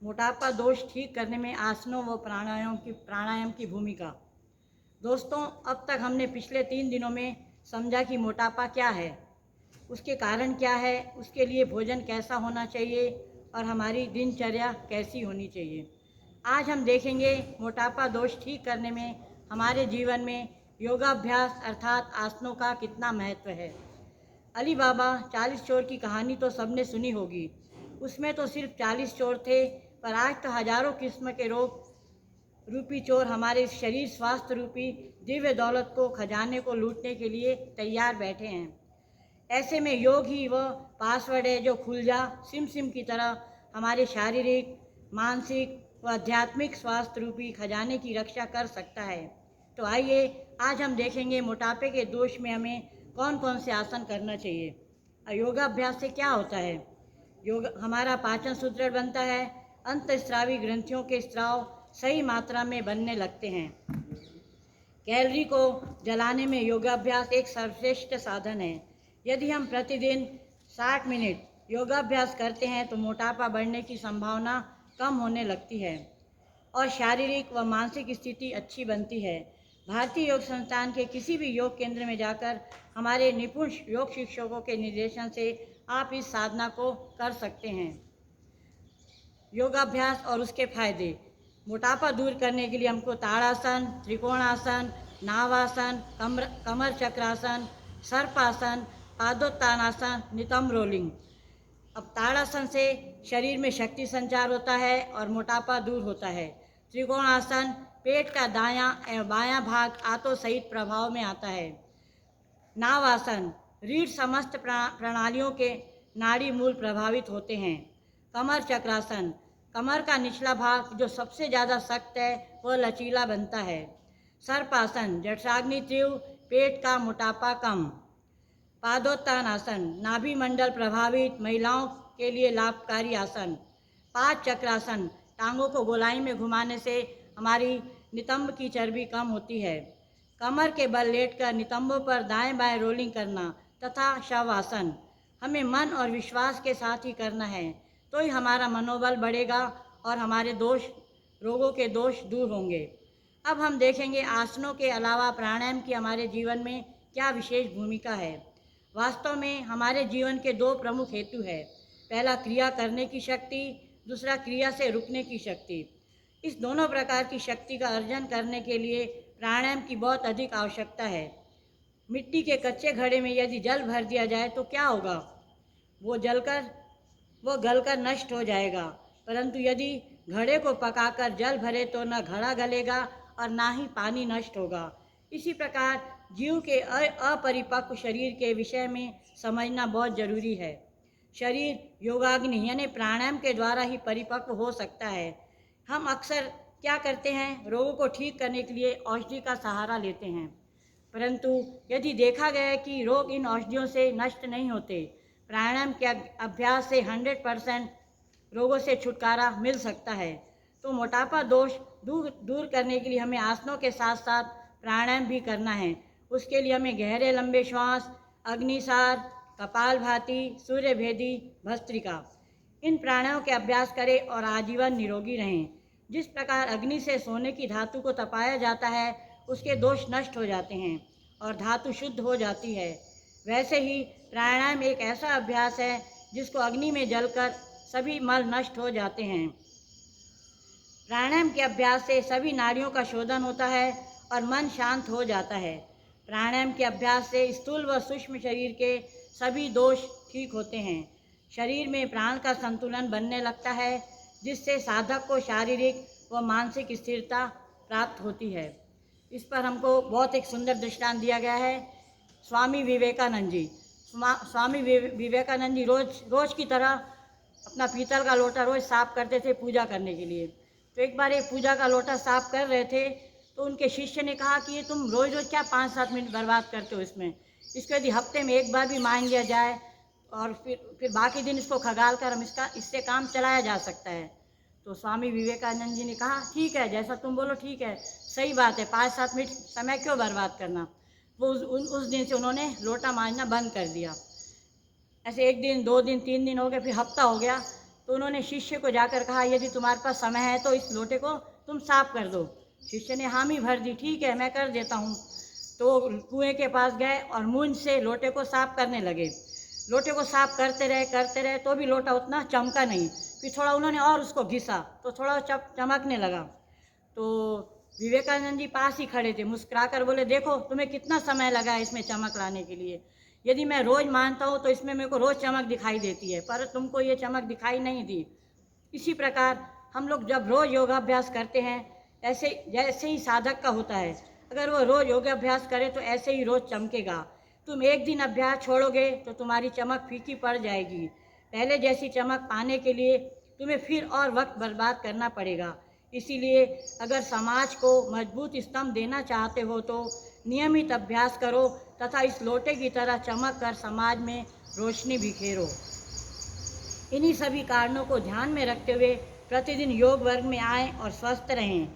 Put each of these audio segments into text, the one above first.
मोटापा दोष ठीक करने में आसनों व प्राणायाम की भूमिका। दोस्तों, अब तक हमने पिछले 3 दिनों में समझा कि मोटापा क्या है, उसके कारण क्या है, उसके लिए भोजन कैसा होना चाहिए और हमारी दिनचर्या कैसी होनी चाहिए। आज हम देखेंगे मोटापा दोष ठीक करने में हमारे जीवन में योगाभ्यास अर्थात आसनों का कितना महत्व है। अली बाबा 40 चोर की कहानी तो सबने सुनी होगी। उसमें तो सिर्फ 40 चोर थे, पर आज तो हजारों किस्म के रोग रूपी चोर हमारे शरीर स्वास्थ्य रूपी दिव्य दौलत को खजाने को लूटने के लिए तैयार बैठे हैं। ऐसे में योग ही वह पासवर्ड है जो खुल जा सिम सिम की तरह हमारे शारीरिक, मानसिक व आध्यात्मिक स्वास्थ्य रूपी खजाने की रक्षा कर सकता है। तो आइए आज हम देखेंगे मोटापे के दोष में हमें कौन कौन से आसन करना चाहिए। योगाभ्यास से क्या होता है? योग हमारा पाचन सुदृढ़ बनता है, अंतःस्रावी ग्रंथियों के स्राव सही मात्रा में बनने लगते हैं। कैलोरी को जलाने में योगाभ्यास एक सर्वश्रेष्ठ साधन है। यदि हम प्रतिदिन 60 मिनट योगाभ्यास करते हैं तो मोटापा बढ़ने की संभावना कम होने लगती है और शारीरिक व मानसिक स्थिति अच्छी बनती है। भारतीय योग संस्थान के किसी भी योग केंद्र में जाकर हमारे निपुण योग शिक्षकों के निर्देशन से आप इस साधना को कर सकते हैं। योगाभ्यास और उसके फायदे। मोटापा दूर करने के लिए हमको ताड़ासन, त्रिकोणासन, नावासन, कमर चक्रासन, सर्पासन, पादोत्तानासन, नितंब रोलिंग। अब ताड़ासन से शरीर में शक्ति संचार होता है और मोटापा दूर होता है। त्रिकोणासन पेट का दायां एवं बायां भाग आंतों सहित प्रभाव में आता है। नावासन रीढ़ समस्त प्रणालियों के नाड़ी मूल प्रभावित होते हैं। कमर चक्रासन कमर का निचला भाग जो सबसे ज़्यादा सख्त है वह लचीला बनता है। सर्पासन जठराग्नि तीव्र, पेट का मोटापा कम। पादोत्तानासन नाभि मंडल प्रभावित महिलाओं के लिए लाभकारी आसन। पाद चक्रासन टांगों को गोलाई में घुमाने से हमारी नितंब की चर्बी कम होती है। कमर के बल लेटकर नितंबों पर दाएं बाएं रोलिंग करना तथा शवासन हमें मन और विश्वास के साथ ही करना है, तो ही हमारा मनोबल बढ़ेगा और हमारे रोगों के दोष दूर होंगे। अब हम देखेंगे आसनों के अलावा प्राणायाम की हमारे जीवन में क्या विशेष भूमिका है। वास्तव में हमारे जीवन के 2 प्रमुख हेतु है। पहला क्रिया करने की शक्ति, दूसरा क्रिया से रुकने की शक्ति। इस दोनों प्रकार की शक्ति का अर्जन करने के लिए प्राणायाम की बहुत अधिक आवश्यकता है। मिट्टी के कच्चे घड़े में यदि जल भर दिया जाए तो क्या होगा? वो गलकर नष्ट हो जाएगा, परंतु यदि घड़े को पकाकर जल भरे तो न घड़ा गलेगा और ना ही पानी नष्ट होगा। इसी प्रकार जीव के अपरिपक्व शरीर के विषय में समझना बहुत जरूरी है। शरीर योगाग्नि यानी प्राणायाम के द्वारा ही परिपक्व हो सकता है। हम अक्सर क्या करते हैं, रोगों को ठीक करने के लिए औषधि का सहारा लेते हैं, परंतु यदि देखा गया है कि रोग इन औषधियों से नष्ट नहीं होते। प्राणायाम के अभ्यास से 100% रोगों से छुटकारा मिल सकता है। तो मोटापा दोष दूर करने के लिए हमें आसनों के साथ साथ प्राणायाम भी करना है। उसके लिए हमें गहरे लंबे श्वास, अग्निसार, कपालभाति, सूर्यभेदी, भस्त्रिका इन प्राणायामों के अभ्यास करें और आजीवन निरोगी रहें। जिस प्रकार अग्नि से सोने की धातु को तपाया जाता है उसके दोष नष्ट हो जाते हैं और धातु शुद्ध हो जाती है, वैसे ही प्राणायाम एक ऐसा अभ्यास है जिसको अग्नि में जलकर सभी मल नष्ट हो जाते हैं। प्राणायाम के अभ्यास से सभी नाड़ियों का शोधन होता है और मन शांत हो जाता है। प्राणायाम के अभ्यास से स्थूल व सूक्ष्म शरीर के सभी दोष ठीक होते हैं। शरीर में प्राण का संतुलन बनने लगता है, जिससे साधक को शारीरिक व मानसिक स्थिरता प्राप्त होती है। इस पर हमको बहुत एक सुंदर दृष्टांत दिया गया है। स्वामी विवेकानंद जी रोज की तरह अपना पीतल का लोटा रोज साफ करते थे पूजा करने के लिए। तो एक बार एक पूजा का लोटा साफ कर रहे थे तो उनके शिष्य ने कहा कि ये तुम रोज रोज क्या 5-7 मिनट बर्बाद करते हो इसको यदि हफ्ते में एक बार भी मान लिया जाए और फिर बाकी दिन इसको खगाल कर हम इससे काम चलाया जा सकता है। तो स्वामी विवेकानंद जी ने कहा ठीक है, जैसा तुम बोलो ठीक है, सही बात है, 5-7 मिनट समय क्यों बर्बाद करना। वो उस दिन से उन्होंने लोटा मांजना बंद कर दिया। ऐसे 1 दिन, 2 दिन, 3 दिन हो गए, फिर हफ्ता हो गया तो उन्होंने शिष्य को जाकर कहा, यदि तुम्हारे पास समय है तो इस लोटे को तुम साफ कर दो। शिष्य ने हामी भर दी, ठीक है मैं कर देता हूँ। तो कुएं के पास गए और मूंज से लोटे को साफ करने लगे। लोटे को साफ करते रहे तो भी लोटा उतना चमका नहीं। फिर थोड़ा उन्होंने और उसको घिसा तो थोड़ा चमकने लगा। तो विवेकानंद जी पास ही खड़े थे, मुस्कुराकर बोले, देखो तुम्हें कितना समय लगा है इसमें चमक लाने के लिए। यदि मैं रोज़ मानता हूँ तो इसमें मेरे को रोज़ चमक दिखाई देती है, पर तुमको ये चमक दिखाई नहीं दी। इसी प्रकार हम लोग जब रोज़ योगाभ्यास करते हैं, ऐसे जैसे ही साधक का होता है, अगर वो रोज़ योगाभ्यास करे तो ऐसे ही रोज़ चमकेगा। तुम एक दिन अभ्यास छोड़ोगे तो तुम्हारी चमक फीकी पड़ जाएगी। पहले जैसी चमक पाने के लिए तुम्हें फिर और वक्त बर्बाद करना पड़ेगा। इसीलिए अगर समाज को मजबूत स्तंभ देना चाहते हो तो नियमित अभ्यास करो तथा इस लोटे की तरह चमक कर समाज में रोशनी बिखेरो। इन्हीं सभी कारणों को ध्यान में रखते हुए प्रतिदिन योग वर्ग में आएं और स्वस्थ रहें,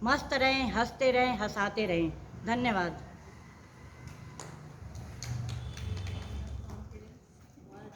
मस्त रहें, हंसते रहें, हंसाते रहें। धन्यवाद।